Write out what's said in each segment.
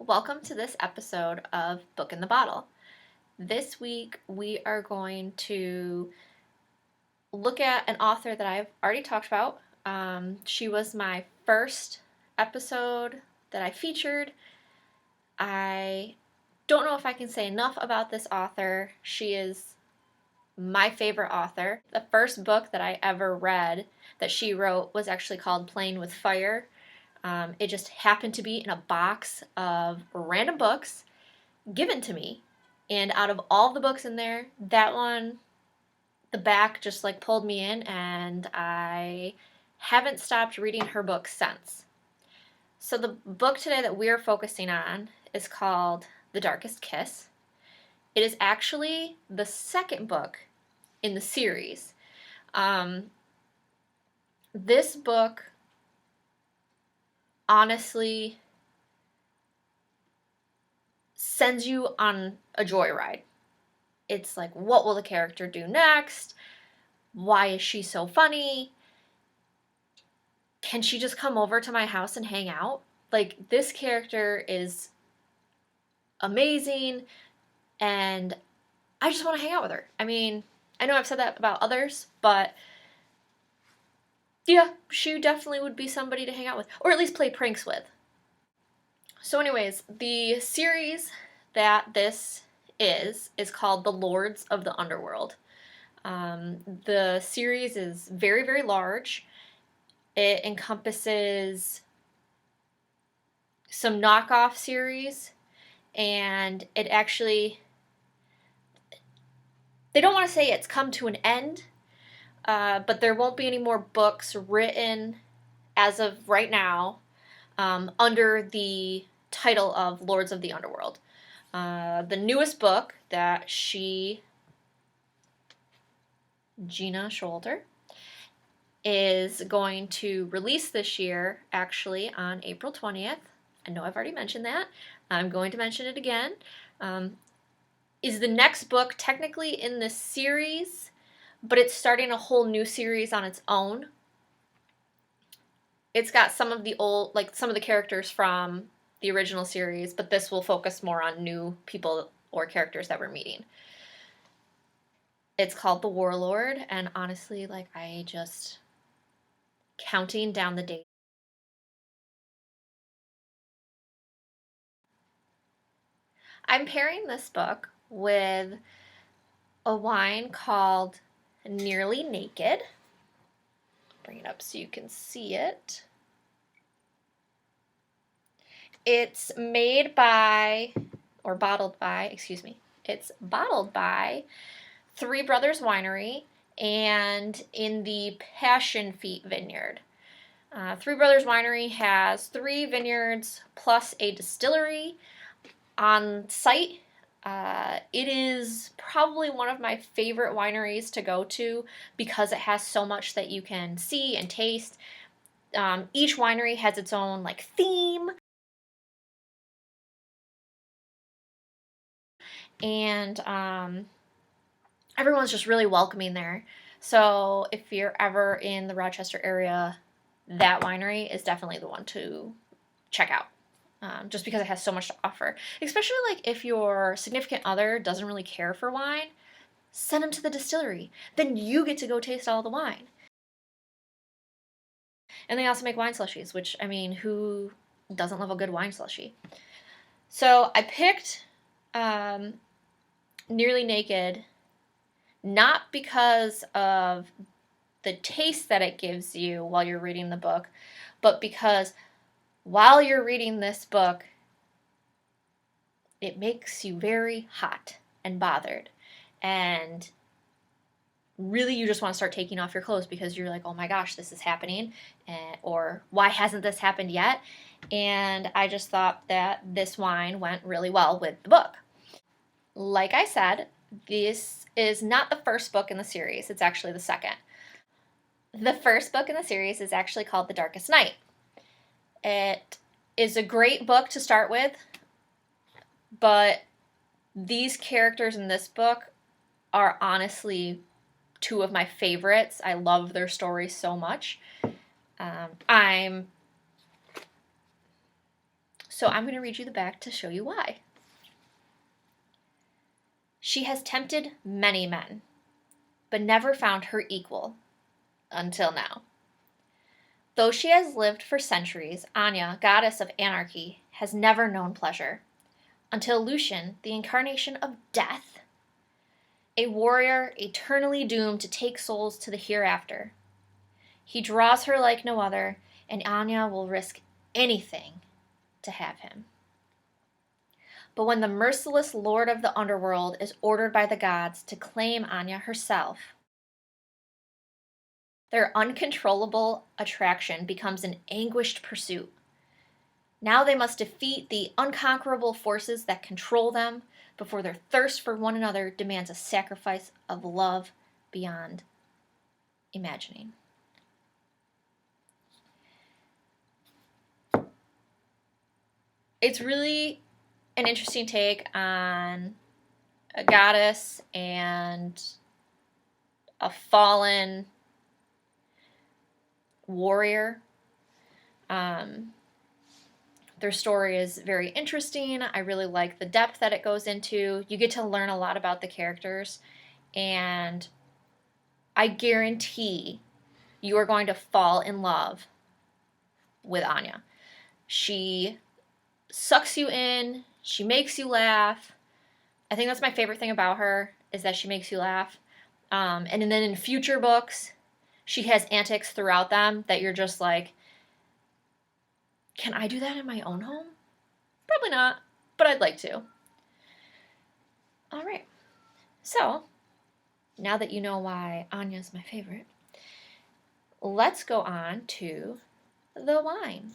Welcome to this episode of Book in the Bottle. This week we are going to look at an author that I've already talked about. She was my first episode that I featured. I don't know if I can say enough about this author. She is my favorite author. The first book that I ever read that she wrote was actually called Playing with Fire. It just happened to be in a box of random books given to me. And out of all the books in there, that one, the back just like pulled me in, and I haven't stopped reading her books since. So the book today that we're focusing on is called The Darkest Kiss. It is actually the second book in the series. This book honestly sends you on a joyride. It's like, what will the character do next? Why is she so funny? Can she just come over to my house and hang out? Like, this character is amazing, and I just want to hang out with her. I mean, I know I've said that about others, but yeah, she definitely would be somebody to hang out with, or at least play pranks with. So anyways, the series that this is called The Lords of the Underworld. The series is very, very large. It encompasses some knockoff series, and it actually, they don't want to say it's come to an end, but there won't be any more books written as of right now under the title of Lords of the Underworld. The newest book that Gina Scholter, is going to release this year, actually on April 20th. I know I've already mentioned that. I'm going to mention it again. Is the next book technically in this series, but it's starting a whole new series on its own. It's got some of the old, like some of the characters from the original series, but this will focus more on new people or characters that we're meeting. It's called The Warlord, and honestly, like, I just counting down the days. I'm pairing this book with a wine called Nearly Naked. Bring it up so you can see it. It's made by, or bottled by, excuse me. It's bottled by Three Brothers Winery and in the Passion Feet Vineyard. Three Brothers Winery has 3 vineyards plus a distillery on site. It is probably one of my favorite wineries to go to because it has so much that you can see and taste. Each winery has its own like theme, and everyone's just really welcoming there. So if you're ever in the Rochester area, that winery is definitely the one to check out. Just because it has so much to offer. Especially like if your significant other doesn't really care for wine, send them to the distillery. Then you get to go taste all the wine. And they also make wine slushies, which, I mean, who doesn't love a good wine slushie? So I picked Nearly Naked not because of the taste that it gives you while you're reading the book, but because while you're reading this book, it makes you very hot and bothered. And really, you just want to start taking off your clothes because you're like, oh my gosh, this is happening. Or why hasn't this happened yet? And I just thought that this wine went really well with the book. Like I said, this is not the first book in the series. It's actually the second. The first book in the series is actually called The Darkest Night. It is a great book to start with, but these characters in this book are honestly 2 of my favorites. I love their stories so much. I'm So I'm going to read you the back to show you why. She has tempted many men, but never found her equal until now. Though she has lived for centuries, Anya, goddess of anarchy, has never known pleasure, until Lucian, the incarnation of death, a warrior eternally doomed to take souls to the hereafter. He draws her like no other, and Anya will risk anything to have him. But when the merciless lord of the Underworld is ordered by the gods to claim Anya herself, their uncontrollable attraction becomes an anguished pursuit. Now they must defeat the unconquerable forces that control them before their thirst for one another demands a sacrifice of love beyond imagining. It's really an interesting take on a goddess and a fallen warrior. Their story is very interesting. I really like the depth that it goes into. You get to learn a lot about the characters, and I guarantee you are going to fall in love with Anya. She sucks you in. She makes you laugh. I think that's my favorite thing about her, is that she makes you laugh. And then in future books, she has antics throughout them that you're just like, can I do that in my own home? Probably not, but I'd like to. All right. So, now that you know why Anya's my favorite, let's go on to the wine.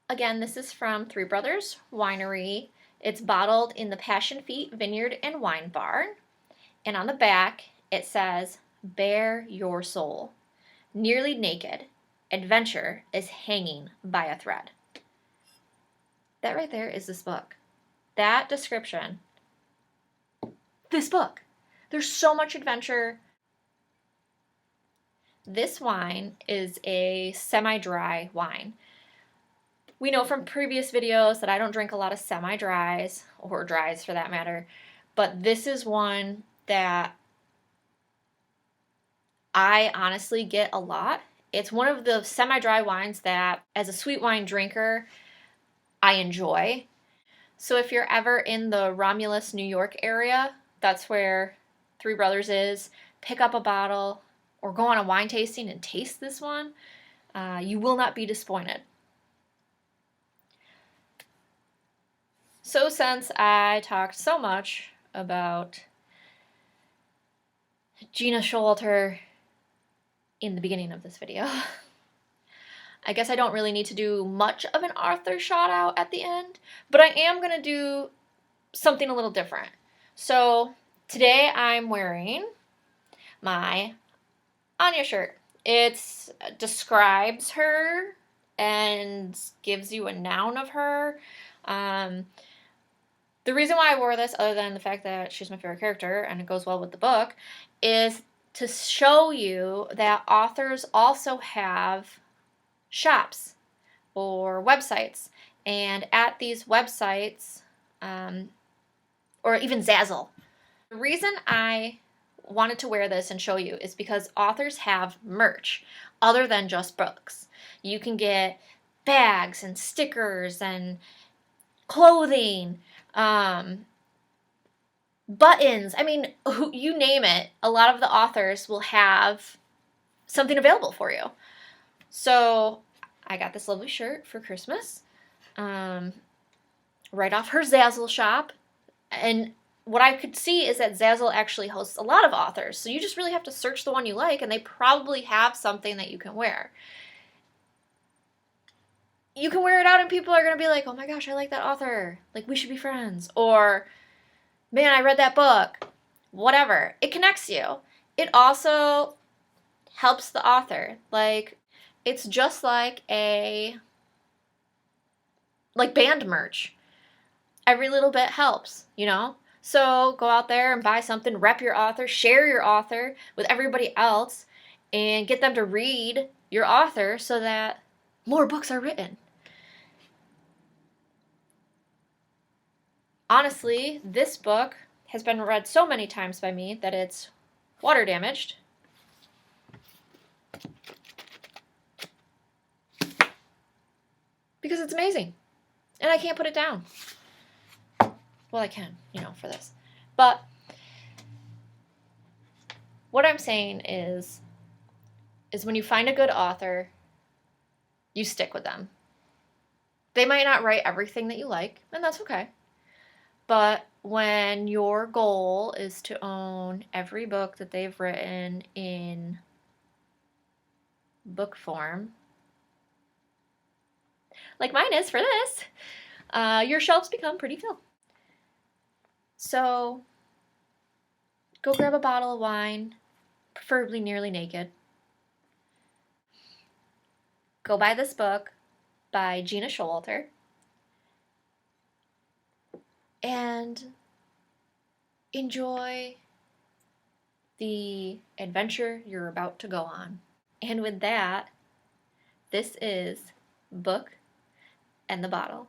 Again, this is from Three Brothers Winery. It's bottled in the Passion Feet Vineyard and Wine Barn. And on the back, it says, "Bare your soul. Nearly naked, adventure is hanging by a thread." That right there is this book. That description. This book. There's so much adventure. This wine is a semi-dry wine. We know from previous videos that I don't drink a lot of semi-dries, or dries for that matter, but this is one that I honestly get a lot. It's one of the semi-dry wines that, as a sweet wine drinker, I enjoy. So if you're ever in the Romulus, New York area, that's where Three Brothers is, pick up a bottle or go on a wine tasting and taste this one. You will not be disappointed. So since I talked so much about Gina Showalter in the beginning of this video, I guess I don't really need to do much of an author shout out at the end, but I am going to do something a little different. So today I'm wearing my Anya shirt. It describes her and gives you a noun of her. The reason why I wore this, other than the fact that she's my favorite character and it goes well with the book, is to show you that authors also have shops or websites. And at these websites, or even Zazzle, the reason I wanted to wear this and show you is because authors have merch other than just books. You can get bags and stickers and clothing, buttons. I mean, you name it, a lot of the authors will have something available for you. So I got this lovely shirt for Christmas, right off her Zazzle shop. And what I could see is that Zazzle actually hosts a lot of authors. So you just really have to search the one you like, and they probably have something that you can wear. You can wear it out and people are going to be like, oh my gosh, I like that author. Like, we should be friends. Or, man, I read that book. Whatever. It connects you. It also helps the author. Like, it's just like band merch. Every little bit helps, you know? So go out there and buy something, rep your author, share your author with everybody else, and get them to read your author so that more books are written. Honestly, this book has been read so many times by me that it's water damaged. Because it's amazing. And I can't put it down. Well, I can, for this. But what I'm saying is when you find a good author, you stick with them. They might not write everything that you like, and that's okay. But when your goal is to own every book that they've written in book form, like mine is for this, your shelves become pretty full. So go grab a bottle of wine, preferably nearly naked. Go buy this book by Gina Showalter. And enjoy the adventure you're about to go on. And with that, this is Book and the Bottle.